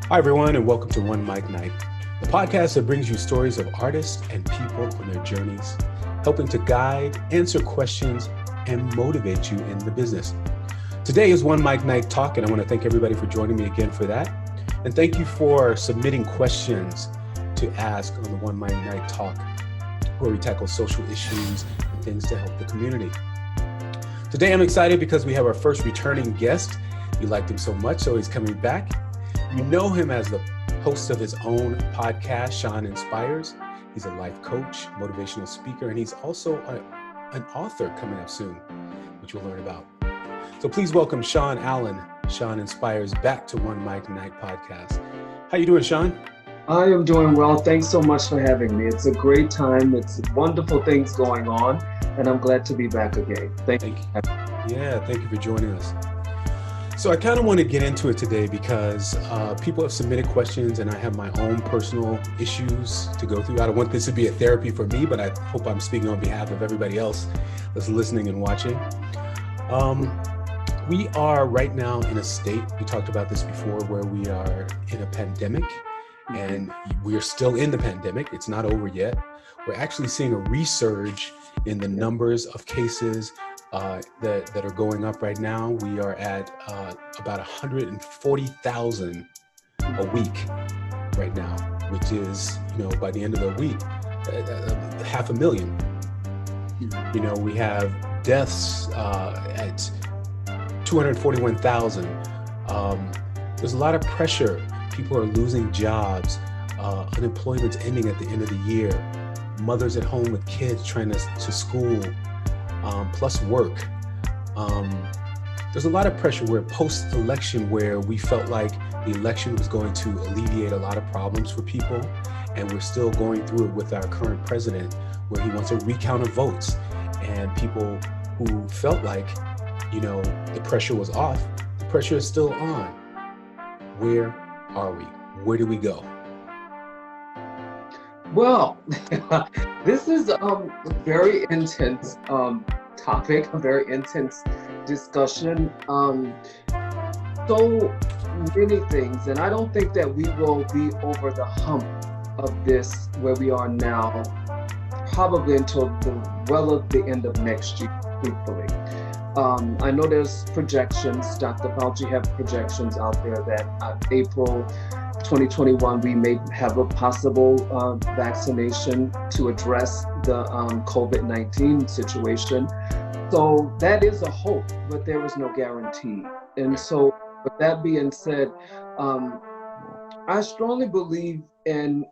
Hi, everyone, and welcome to One Mic Night, the podcast that brings you stories of artists and people on their journeys, helping to guide, answer questions, and motivate you in the business. Today is One Mic Night Talk, and I want to thank everybody for joining me again for that. And thank you for submitting questions to ask on the One Mic Night Talk, where we tackle social issues and things to help the community. Today, I'm excited because we have our first returning guest. You liked him so much, so he's coming back. You know him as the host of his own podcast, Sean Inspires. He's a life coach, motivational speaker, and he's also an author coming up soon, which we'll learn about. So please welcome Sean Allen, Sean Inspires, back to One Mic Night Podcast. How you doing, Sean? I am doing well. Thanks so much for having me. It's a great time. It's wonderful things going on, and I'm glad to be back again. Thank you. Yeah, thank you for joining us. So I kind of want to get into it today because people have submitted questions and I have my own personal issues to go through. I don't want this to be a therapy for me, but I hope I'm speaking on behalf of everybody else that's listening and watching. We are right now in a state, we talked about this before, where we are in a pandemic and we are still in the pandemic. It's not over yet. We're actually seeing a resurge in the numbers of cases that are going up right now. We are at about 140,000 a week right now, which is, by the end of the week, 500,000. We have deaths at 241,000. There's a lot of pressure. People are losing jobs. Unemployment's ending at the end of the year. Mothers at home with kids trying to school. Plus work. There's a lot of pressure where post-election, where we felt like the election was going to alleviate a lot of problems for people, and we're still going through it with our current president, where he wants a recount of votes, and people who felt like, the pressure was off, the pressure is still on. Where are we? Where do we go? Well, this is a very intense topic, a very intense discussion. So many things, and I don't think that we will be over the hump of this where we are now, probably until the end of next year, hopefully. I know there's projections, Dr. Fauci have projections out there that April 2021, we may have a possible vaccination to address the COVID-19 situation. So that is a hope, but there is no guarantee. And so with that being said, I strongly believe in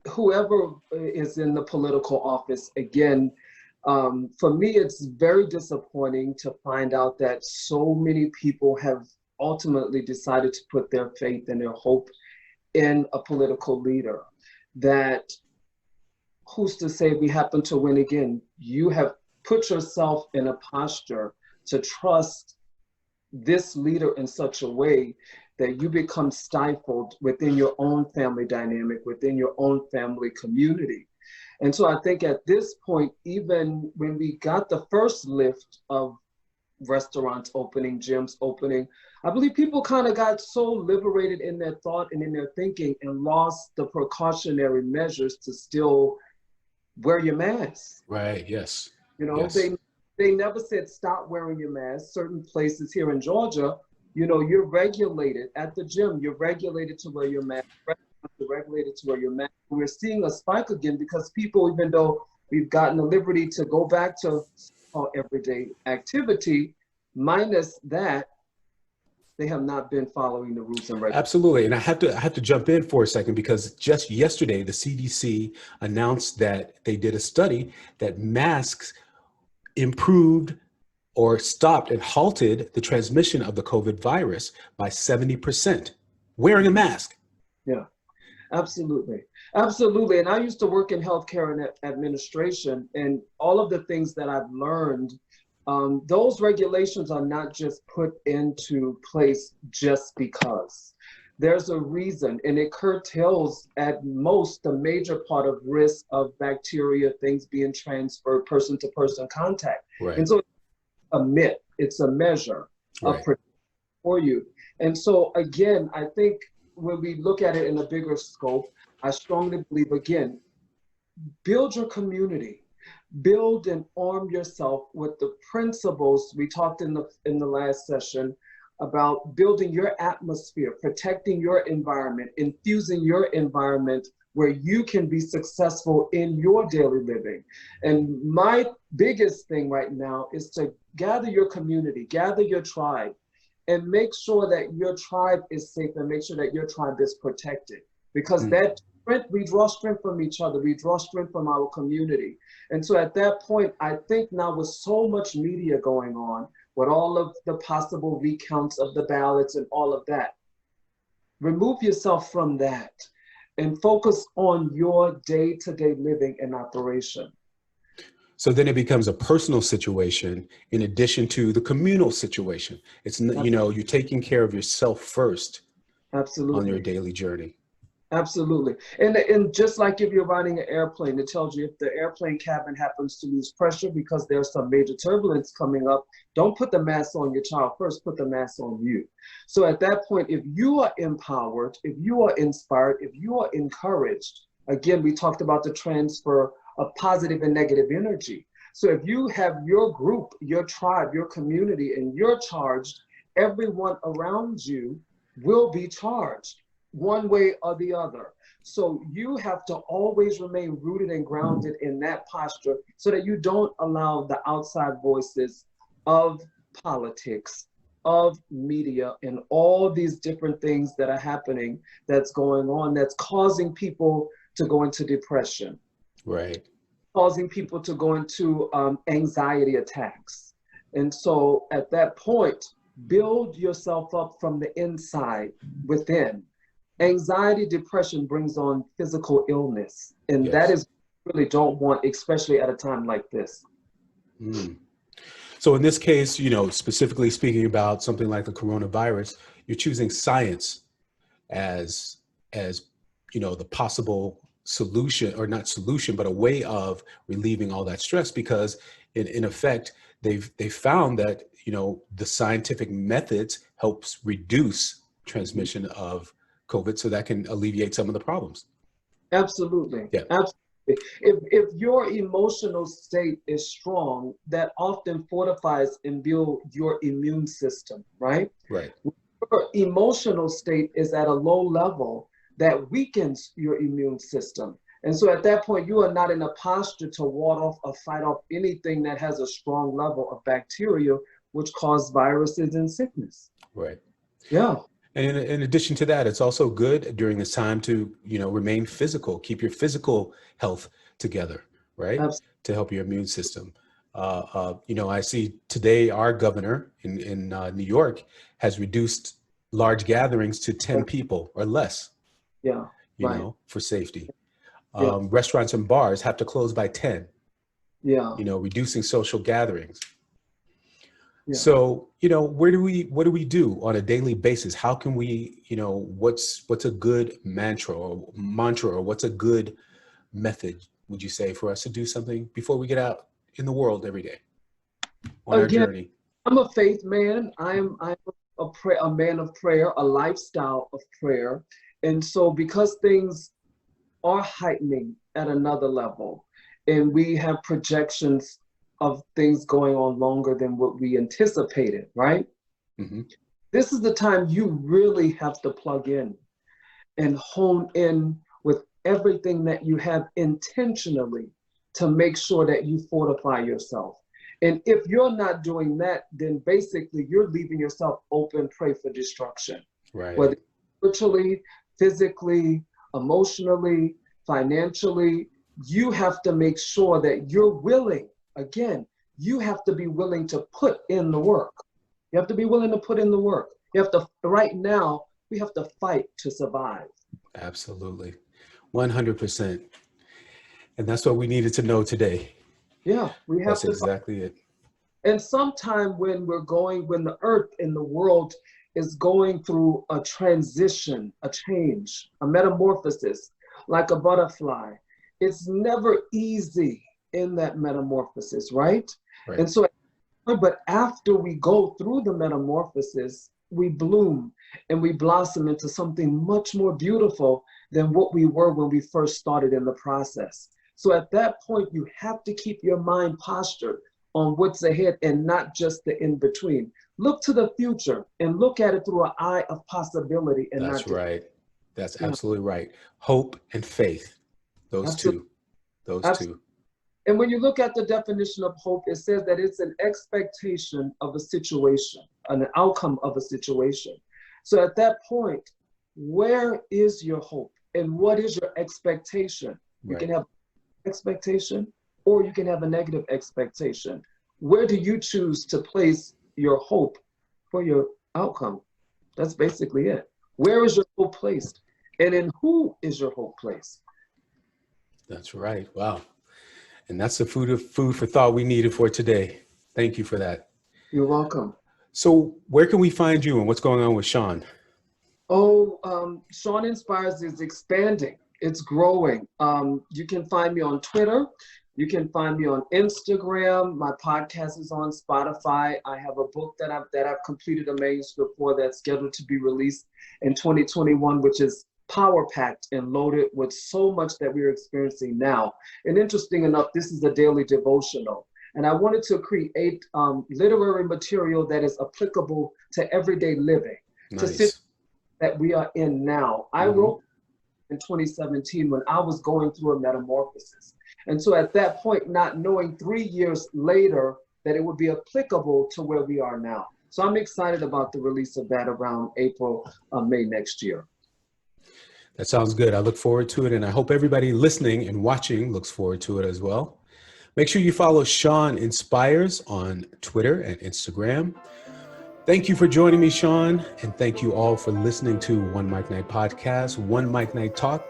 whoever is in the political office. Again, for me, it's very disappointing to find out that so many people have ultimately decided to put their faith and their hope in a political leader. That, who's to say we happen to win again? You have put yourself in a posture to trust this leader in such a way that you become stifled within your own family dynamic, within your own family community. And so I think at this point, even when we got the first lift of restaurants opening, gyms opening, I believe people kind of got so liberated in their thought and in their thinking and lost the precautionary measures to still wear your mask. Right, yes. Yes. They never said stop wearing your mask. Certain places here in Georgia, you're regulated at the gym. You're regulated to wear your mask. You're regulated to wear your mask. We're seeing a spike again because people, even though we've gotten the liberty to go back to everyday activity, minus that, they have not been following the rules and regulations. Absolutely. And I have to jump in for a second, because just yesterday, the CDC announced that they did a study that masks improved or stopped and halted the transmission of the COVID virus by 70%. Wearing a mask. Yeah, absolutely. Absolutely. And I used to work in healthcare and administration, and all of the things that I've learned, those regulations are not just put into place just because. There's a reason, and it curtails at most the major part of risk of bacteria, things being transferred, person to person contact. Right. And so it's a myth, it's a measure of protection for you. And so again, I think when we look at it in a bigger scope, I strongly believe, again, build your community, build and arm yourself with the principles we talked in the last session about building your atmosphere, protecting your environment, infusing your environment where you can be successful in your daily living. And my biggest thing right now is to gather your community, gather your tribe, and make sure that your tribe is safe and make sure that your tribe is protected. Because that strength, we draw strength from each other, we draw strength from our community. And so at that point, I think now with so much media going on, with all of the possible recounts of the ballots and all of that, remove yourself from that and focus on your day-to-day living and operation. So then it becomes a personal situation in addition to the communal situation. It's, you know, you're taking care of yourself first. Absolutely. On your daily journey. Absolutely. And just like if you're riding an airplane, it tells you if the airplane cabin happens to lose pressure because there's some major turbulence coming up, don't put the mask on your child first, put the mask on you. So at that point, if you are empowered, if you are inspired, if you are encouraged, again, we talked about the transfer of positive and negative energy. So if you have your group, your tribe, your community, and you're charged, everyone around you will be charged one way or the other. So you have to always remain rooted and grounded in that posture so that you don't allow the outside voices of politics, of media, and all these different things that are happening that's going on that's causing people to go into depression. Right. Causing people to go into anxiety attacks. And so at that point, build yourself up from the inside within. Anxiety, depression brings on physical illness. And that is really don't want, especially at a time like this. So in this case, you know, specifically speaking about something like the coronavirus, you're choosing science as you know, the possible solution, or not solution, but a way of relieving all that stress, because in effect, they've found that, you know, the scientific methods helps reduce transmission of COVID, so that can alleviate some of the problems. Absolutely. Yeah. Absolutely. If your emotional state is strong, that often fortifies and builds your immune system, right? Right. Your emotional state is at a low level, that weakens your immune system. And so at that point, you are not in a posture to ward off or fight off anything that has a strong level of bacteria, which cause viruses and sickness. Right. Yeah. And in addition to that, it's also good during this time to, you know, remain physical, keep your physical health together, right? Absolutely. To help your immune system. You know, I see today our governor in New York has reduced large gatherings to 10 people or less. Yeah. You know, for safety. Restaurants and bars have to close by 10. Yeah. You know, reducing social gatherings. Yeah. So, you know, what do we do on a daily basis? How can we, you know, what's a good mantra or what's a good method, would you say, for us to do something before we get out in the world every day on our journey? I'm a faith man. I'm a man of prayer, a lifestyle of prayer. And so because things are heightening at another level, and we have projections of things going on longer than what we anticipated, right? This is the time you really have to plug in and hone in with everything that you have intentionally to make sure that you fortify yourself. And if you're not doing that, then basically you're leaving yourself open prey for destruction. Right. Whether spiritually, physically, emotionally, financially, you have to make sure that you're willing. Again, you have to be willing to put in the work. You have to be willing to put in the work. You have to, right now, we have to fight to survive. Absolutely. 100%. And that's what we needed to know today. Yeah, we have That's to. exactly it. And sometime when the earth and the world is going through a transition, a change, a metamorphosis, like a butterfly, it's never easy in that metamorphosis, right? And so, but after we go through the metamorphosis, we bloom and we blossom into something much more beautiful than what we were when we first started in the process. So at that point, you have to keep your mind postured on what's ahead and not just the in between. Look to the future and look at it through an eye of possibility and That's not right. That's you know, absolutely right. Hope and faith. Those absolutely, two. Those absolutely. two. And when you look at the definition of hope, it says that it's an expectation of a situation, an outcome of a situation. So at that point, where is your hope and what is your expectation? You can Right. have expectation or you can have a negative expectation. Where do you choose to place your hope for your outcome? That's basically it. Where is your hope placed? And in who is your hope placed? That's right. Wow. And that's the food for thought we needed for today. Thank you for that. You're welcome. So where can we find you and what's going on with Sean? Oh, Sean Inspires is expanding. It's growing. You can find me on Twitter. You can find me on Instagram. My podcast is on Spotify. I have a book that I've completed a manuscript for that's scheduled to be released in 2021, which is power packed and loaded with so much that we're experiencing now. And interesting enough, this is a daily devotional. And I wanted to create literary material that is applicable to everyday living, to sit Nice. that we are in now. I Mm-hmm. wrote in 2017 when I was going through a metamorphosis. And so at that point, not knowing 3 years later that it would be applicable to where we are now. So I'm excited about the release of that around April, May next year. That sounds good. I look forward to it. And I hope everybody listening and watching looks forward to it as well. Make sure you follow Sean Inspires on Twitter and Instagram. Thank you for joining me, Sean. And thank you all for listening to One Mic Night Podcast, One Mic Night Talk.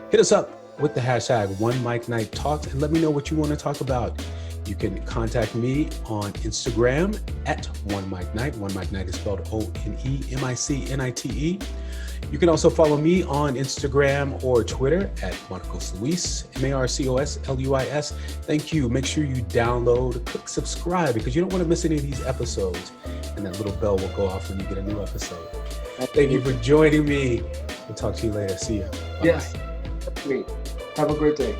Hit us up with the hashtag One Mic Night Talk and let me know what you want to talk about. You can contact me on Instagram at One Mic Night. One Mic Night is spelled ONEMICNITE. You can also follow me on Instagram or Twitter at MarcosLuis, MarcosLuis. Thank you. Make sure you download, click subscribe because you don't want to miss any of these episodes. And that little bell will go off when you get a new episode. Thank you for joining me. We'll talk to you later. See you. Bye-bye. Yes, that's me. Have a great day.